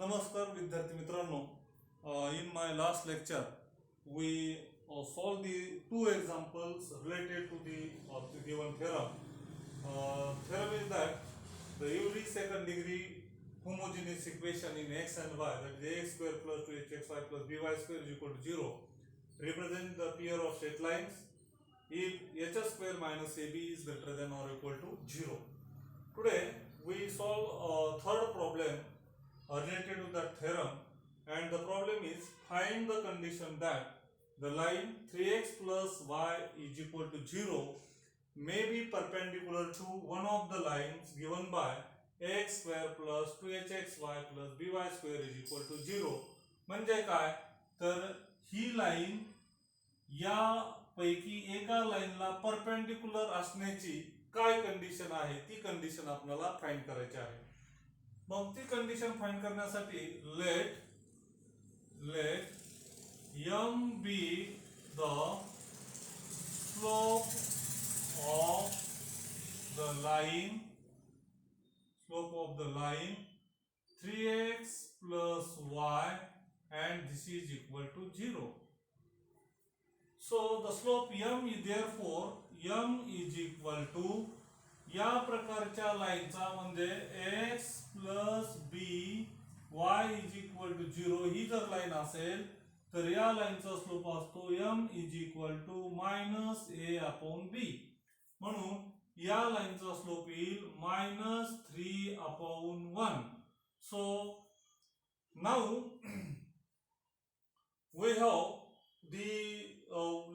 नमस्कार विद्यार्थी मित्रांनो. In my last lecture we solved the two examples related to the given theorem. Theorem is that the every second degree homogeneous equation in x and y, that is ax square plus 2hxy plus by square is equal to 0, represent the pair of straight lines if h square minus ab is greater than or equal to 0. Today we solve a third problem related to that theorem, and the problem is find the condition that the line 3x plus y is equal to 0 may be perpendicular to one of the lines given by x square plus 2hxy plus by square is equal to 0. म्हणजे काय तर ही line या पैकी एका लाईनला perpendicular असण्याची काय condition आहे ती कंडिशन आपल्याला फाइंड करायची आहे. मग ती कंडिशन फाइंड करण्यासाठी late m be the slope of the line 3x plus y and this is equal to 0. So the slope m is therefore m is equal to या प्रकारच्या लाईनचा म्हणजे x plus b y is equal to 0 ही जर line असेल तर या लाईनचा स्लोप असतो m is equal to minus a upon b. म्हणून या लाईनचा स्लोप येईल minus 3 upon 1. So now we have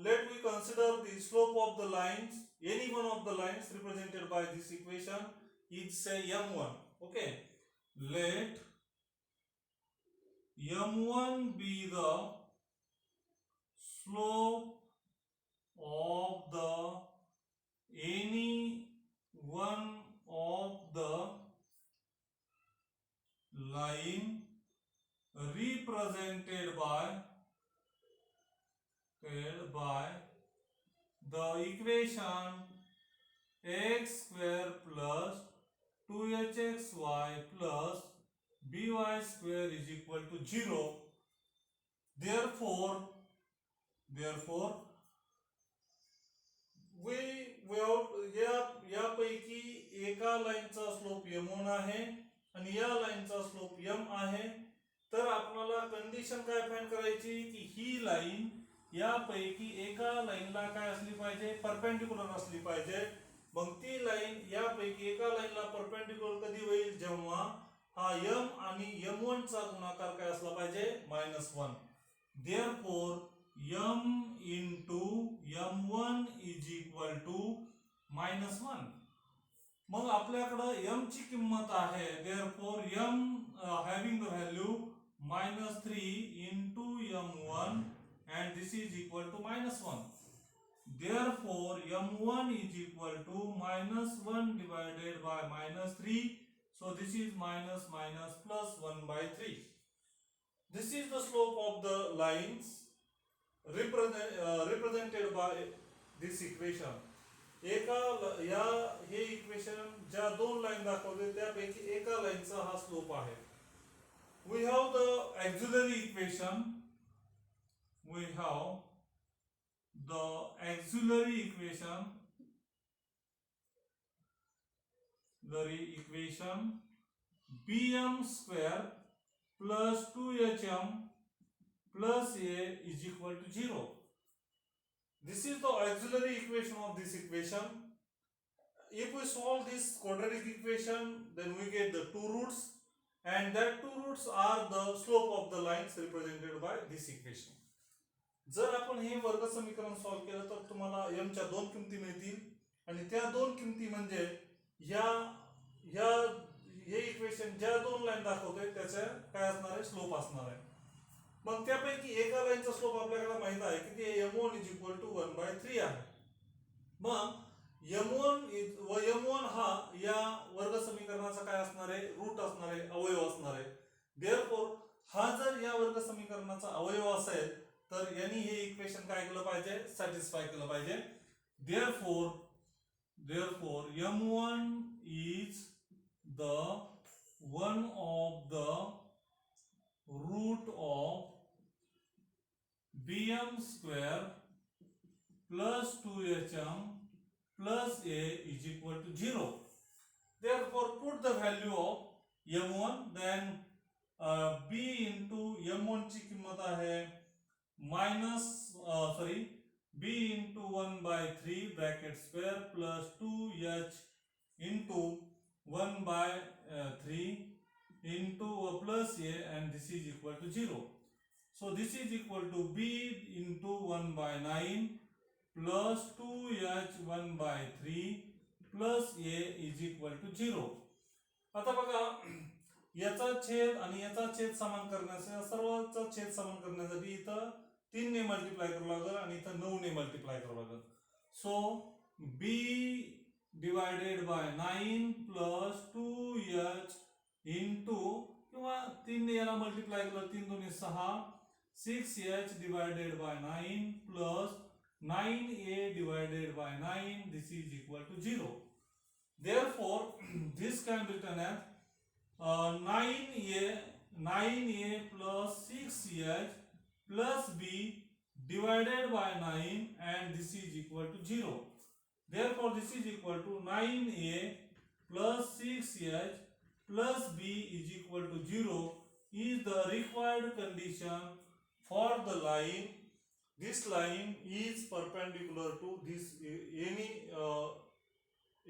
let we consider the slope of the lines, any one of the lines represented by this equation is say m1. Okay, let m1 be the slope of the any one of the line represented by the equation x square plus 2hxy plus by square is equal to 0. Therefore we यापैकी एका लाईनचा slope m1 आहे आणि या लाईनचा slope m आहे. तर आपल्याला condition काय फाइंड करायची की ही लाईन यापैकी एका लाईनला काय असली पाहिजे परपेंडिक्युलर असली पाहिजे. मग ती लाईन यापैकी एका लाईनला परपेंडिक्युलर कधी होईल जेव्हा हा m आणि m1 चा गुणाकार काय असला पाहिजे -1. Therefore m into m1 is equal to -1. मग आपल्याकडे m ची किंमत आहे. Therefore m having the value -3 into m1 and this is equal to -1. Therefore m1 is equal to -1 divided by -3. So this is minus plus 1 by 3. This is the slope of the lines represented by this equation. हे equation ज्या दोन line दाखवले त्यापैकी एका लाईनचा हा slope आहे. We have the auxiliary equation. Bm square plus 2hm plus a is equal to 0. This is the auxiliary equation of this equation. If we solve this quadratic equation, then we get the two roots, and that two roots are the slope of the lines represented by this equation. जर आपण हे वर्ग समीकरण solve केलं तर तुम्हाला m च्या दोन किमती मिळतील आणि त्या दोन किमती म्हणजे हे इक्वेशन ज्या दोन लाईन दाखवतोय त्याचा काय असणार आहे स्लोप असणार आहे. मग त्यापैकी एका लाईनचा स्लोप आपल्याला माहित आहे की ते m1 is equal to 1/3 आहे. मग m1 हा या वर्ग समीकरणाचा काय असणार आहे रूट असणार आहे अवयव असणार आहे. देयरफॉर हा जर या वर्ग समीकरणाचा अवयव असेल तर यांनी हे इक्वेशन काय केलं पाहिजे सॅटिस्फाय केलं पाहिजे. Therefore m1 is the one of the m square plus 2hm plus a is equal to 0. Therefore, put the value of m1, then b into m1 ची किंमत आहे b into 1 by 3 bracket square plus 2h into 1 by 3 into plus a, and this is equal to 0. So this is equal to b into 1 by 9 plus 2h 1 by 3 plus a is equal to 0. आता बघा, याचा छेद आणि याचा छेद समान करण्यासाठी, सर्वचा छेद समान करण्यासाठी इथं 3 ने मल्टिप्लाय करावं लागेल आणि इथं 9 ने मल्टिप्लाय करावं लागेल. सो b divided by 9 plus 2h into, किंवा 3 ने याला मल्टिप्लाय केलं, 3 2 6, 6h divided by 9 plus 9a divided by 9, this is equal to 0. Therefore, this can be written as 9a plus 6h plus b divided by 9, and this is equal to 0. Therefore, this is equal to 9a plus 6h plus b is equal to 0 is the required condition for the line. This line is perpendicular to this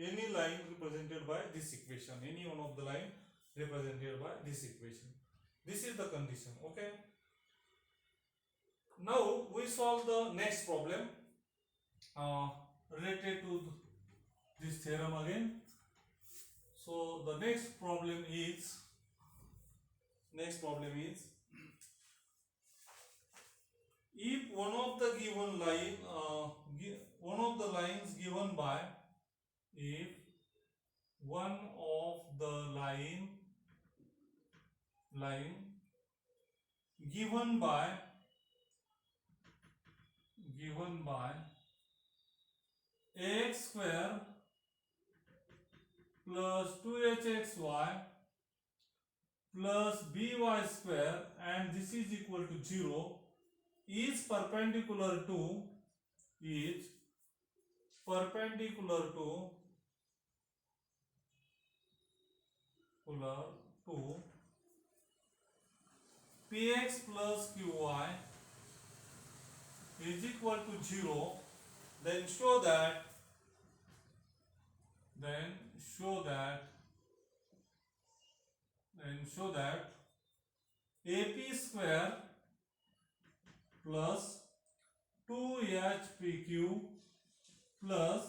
any line represented by this equation, any one of the line represented by this equation. This is the condition. Okay, now we solve the next problem related to this theorem again. So the next problem is if one of the given line one of the lines given by, if one of the line given by ax square plus 2hxy plus by square, and this is equal to 0, is perpendicular to px plus qy is equal to 0, then show that ap square plus 2hpq plus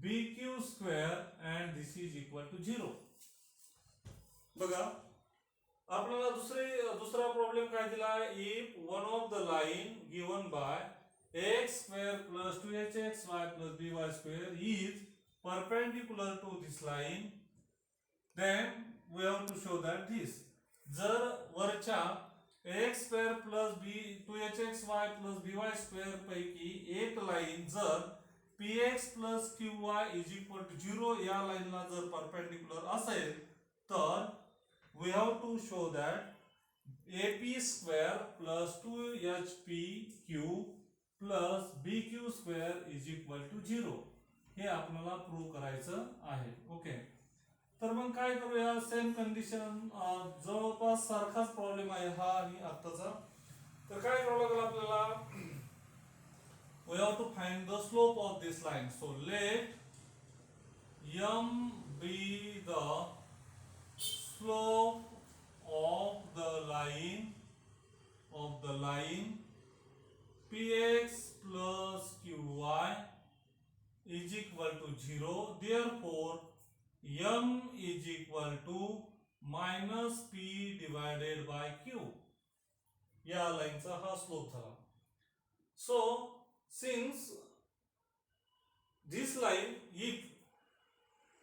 bq square, and this is equal to 0. बघा, आपल्याला दुसरा problem काय दिला आहे, if one of the line given by ax square plus 2hxy plus by square is perpendicular to this line, then we have to show that this, जर वरच्या ax square plus 2hxy plus by square पैकी एक line जर px plus qy is equal to 0 या लाइनला जर perpendicular असेल, तर we have to show that ap square plus 2hpq plus bq square is equal to 0. हे आपल्याला प्रूव्ह करायचं आहे. ओके, तर मग काय करूया, सेम कंडिशन, जवळपास सारखाच प्रॉब्लेम आहे हा आणि आत्ताचा. तर काय करावं लागेल आपल्याला, we have to find the slope of this line. So let m be the slope of the line px plus qy is equal to 0. Therefore, m is equal to minus p divided by q. या लाइनचा हा slope झाला. So since this line, if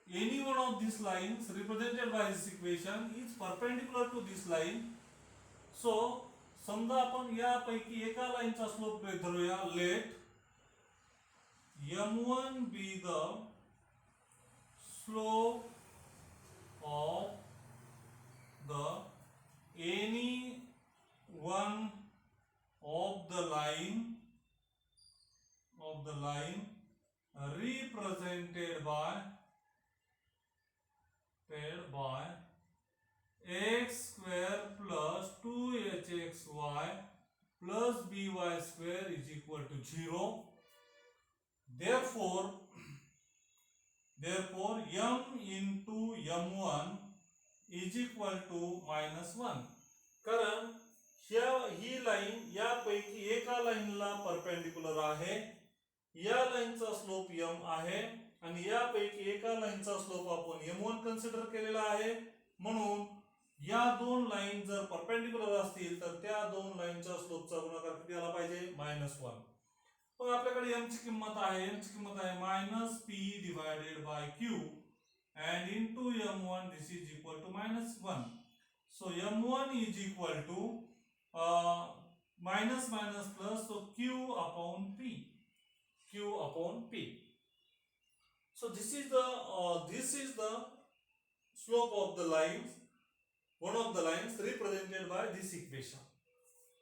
any one of these lines represented by this equation is perpendicular to this line, so समजा आपण यापैकी एका लाइनचा slope धरूया, let m1 be the slope of the any one of the line plus by square is equal to 0. Therefore m into m1 is equal to -1. कारण ही line यापैकी एका लाईनला perpendicular आहे, या लाईनचा स्लोप m आहे आणि यापैकी एका लाईनचा स्लोप आपण m1 कन्सिडर केलेला आहे. म्हणून या दोन लाईन जर परपेंडिक्युलर असतील तर त्या दोन लाईनच्या स्लोपचा गुणाकार किती आला पाहिजे? -1. मग आपल्याकडे m ची किंमत आहे -p divided by q and into m1 this is equal to -1. So m1 is equal to minus minus plus, so q upon p. So this is the slope of the lines, one of the lines represented by this equation.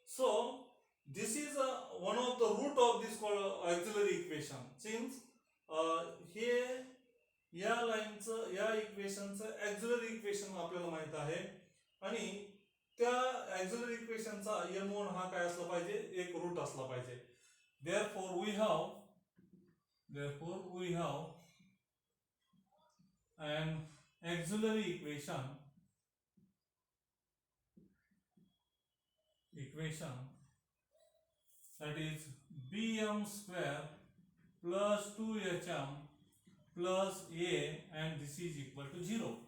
So this is one of the root of this called auxiliary equation, since here या लाईनचं या इक्वेशनचं auxiliary equation आपल्याला माहित आहे आणि त्या auxiliary इक्वेशनचा m1 हा काय असला पाहिजे? एक रूट असला पाहिजे. Therefore we have an auxiliary equation that is bm square plus 2hm plus a, and this is equal to 0.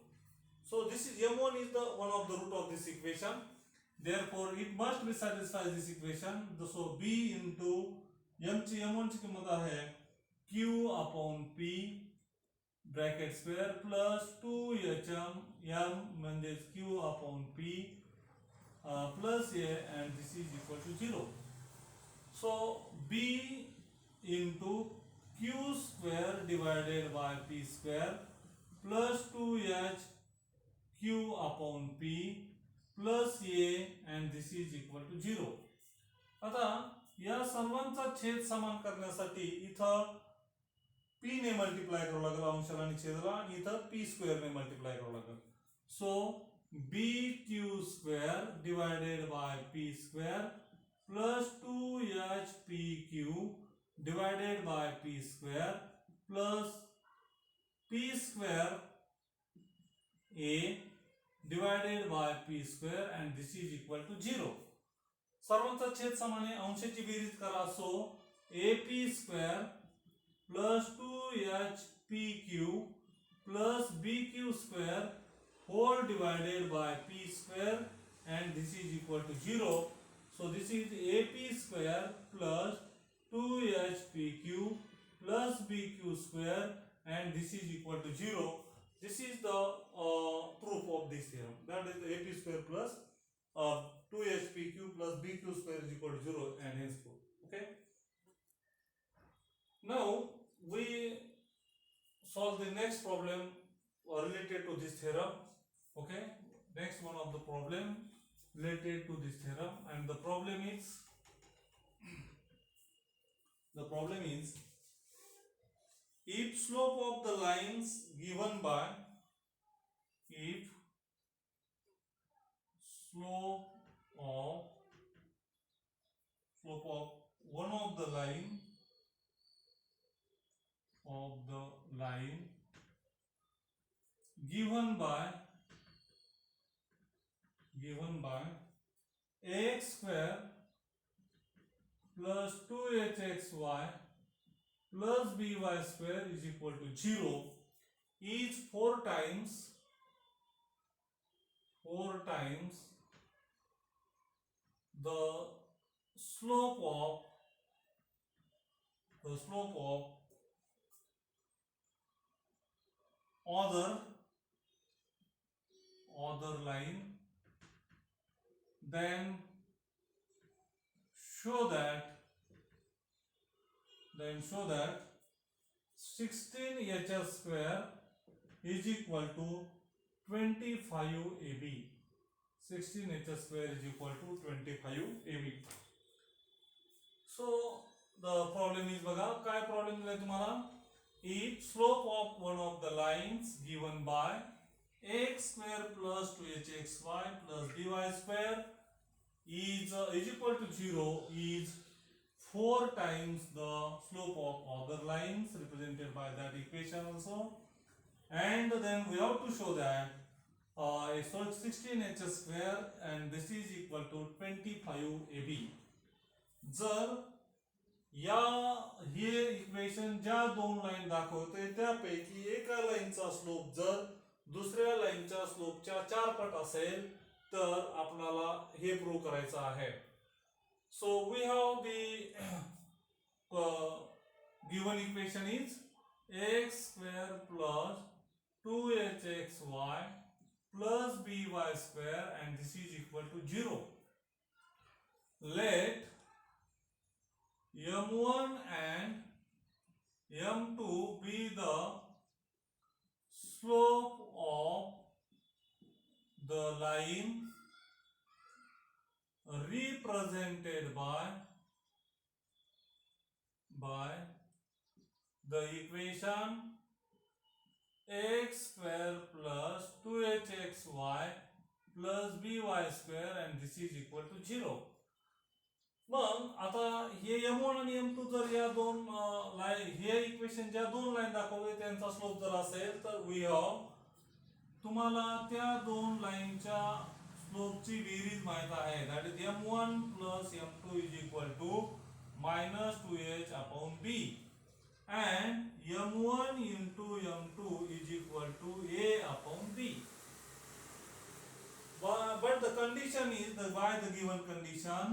So this is m1 is the one of the root of this equation. Therefore it must be satisfy this equation. So b into m1 ची किंमत आहे q upon p bracket square plus 2hm m म्हणजे q upon p plus a, and this is equal to 0. So b into q square divided by p square plus 2h q upon p plus a, and this is equal to 0. आता या सर्वांचा छेद समान करण्यासाठी इथं p ने multiply करावं लागेल अंशाला आणि छेदाला, आणि इथं p स्क्वेअर ने मल्टिप्लाय करावं लागेल. सो bq square divided by p square plus 2hpq divided by p square plus p square a divided by p square, and this is equal to 0. सर्वांचा छेद समान आहे, अंशाची बेरीज करा. सो ap square plus 2hpq plus bq square whole divided by p square, and this is equal to 0. So this is ap square plus 2hpq plus bq square, and this is equal to 0. This is the proof of this theorem, that is ap square plus 2hpq plus bq square is equal to 0, and hence proof. Okay, now we solve the next problem related to this theorem. Okay, next one of the problem related to this theorem, and the problem is if slope of the lines given by slope of one of the line given by ax square plus 2hxy plus by square is equal to 0 is 4 times the slope of other line, then show that 16hs square is equal to 25 ab. 16hs square is equal to 25 ab. So the problem is, बघा काय problem दिलाय तुम्हाला. If slope of one of the lines given by x square plus 2hxy plus by square is equal to 0 is 4 times the slope of other lines represented by that equation also. And then we have to show that so it's 16h square and this is equal to 25 AB. जर या हे equation ज्या दोन line दाखवते त्यापैकी एका लाईनचा slope जर दुसऱ्या लाईनच्या स्लोपच्या 4 पट असेल तर आपल्याला हे प्रूव्ह करायचं आहे. So we have the given equation is x square plus 2hxy plus by square and this is equal to 0. Let m1 and m2 be the slope of the line represented by the equation x square plus 2hxy plus by square and this is equal to 0. मग आता हे m1 आणि m2 जर या दोन line हे equation ज्या दोन line दाखवते त्यांचा slope जर असेल तर वी हॅव तुम्हाला त्या दोन लाईनच्या स्लोपची बेरीज माहित आहे. That is m1 plus m2 is equal to minus 2h upon b and m1 into m2 is equal to a upon b. But the condition is by the given condition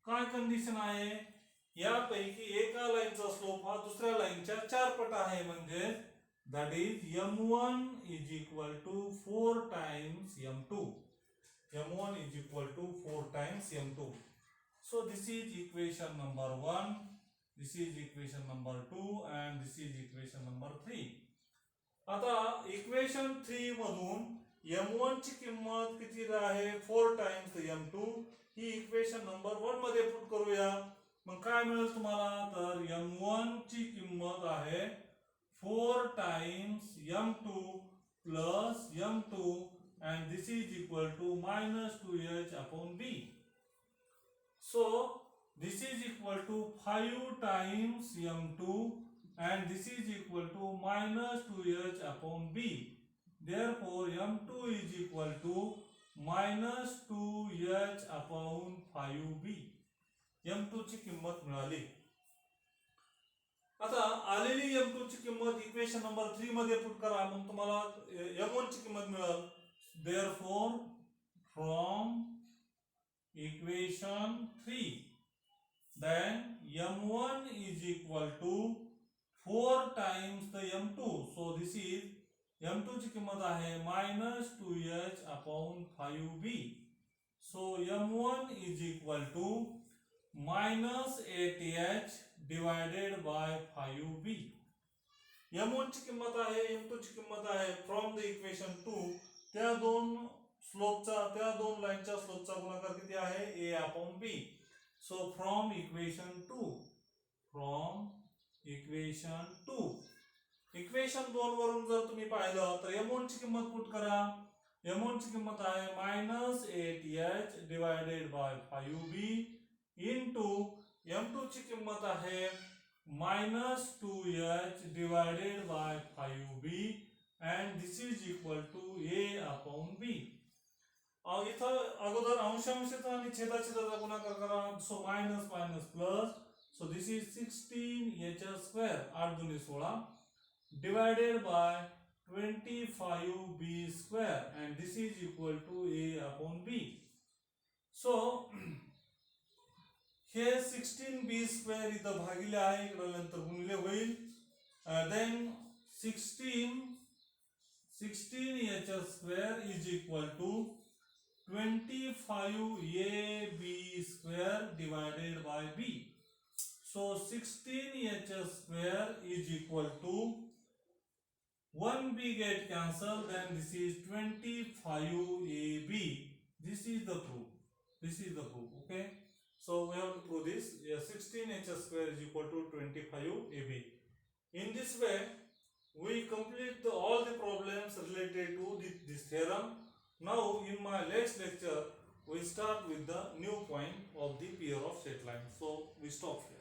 काय condition आहे यापैकी एका लाईनचा slope हा दुसऱ्या लाईनच्या 4 पट आहे म्हणजे that is m1 is equal to 4 times m2. m1 is equal to 4 times m2. So this is equation number 1, this is equation number 2 and this is equation number 3. आता इक्वेशन 3 मधून m1 ची किंमत किती आहे 4 टाइम्स m2 ही equation number 1 मध्ये put करूया. मग काय मिळेल तुम्हाला तर m1 ची किंमत आहे 4 times m2 plus m2 and this is equal to minus 2h upon b. So this is equal to 5 times m2 and this is equal to minus 2h upon b. Therefore m2 is equal to minus 2h upon 5b. m2 ची किंमत मिळाली. आता आलेली m2 ची किंमत equation number 3 मध्ये put करा मग तुम्हाला m1 ची किंमत मिळेल. Therefore from equation 3 then m1 is equal to 4 times the m2. So this is m2 ची किंमत आहे minus 2h upon 5b. So m1 is equal to minus 8h divided by 5b. m1 ची किंमत आहे m2 ची किंमत आहे from the equation 2 त्या दोन स्लोपचा त्या दोन लाईनच्या स्लोपचा गुणाकार किती आहे a upon b. So from equation 2 equation 2 वरून जर तुम्ही पाहिलं तर m1 ची किंमत पुट करा. m1 ची किंमत आहे minus 8h divided by 5b into m2 ची किंमत आहे minus 2h divided by 5b and this is equal to a upon b. इथं अगोदर अंशांशाचा आणि छेदाछेदाचा गुणाकार करा. सो minus minus plus. So this is 16h square 8 दुनी 16 divided by 25b square and this is equal to a upon b. So hey 16b square इथं भागिले आहे इकडे नंतर गुणिले होईल. then 16h square is equal to 25ab square divided by b. So 16h square is equal to 1b get cancelled then this is 25ab. This is the proof. Okay, so we have to prove this. 16h square is equal to 25ab. In this way we complete all the problems related to this theorem. Now in my next lecture we start with the new point of the pair of straight lines. So we stop here.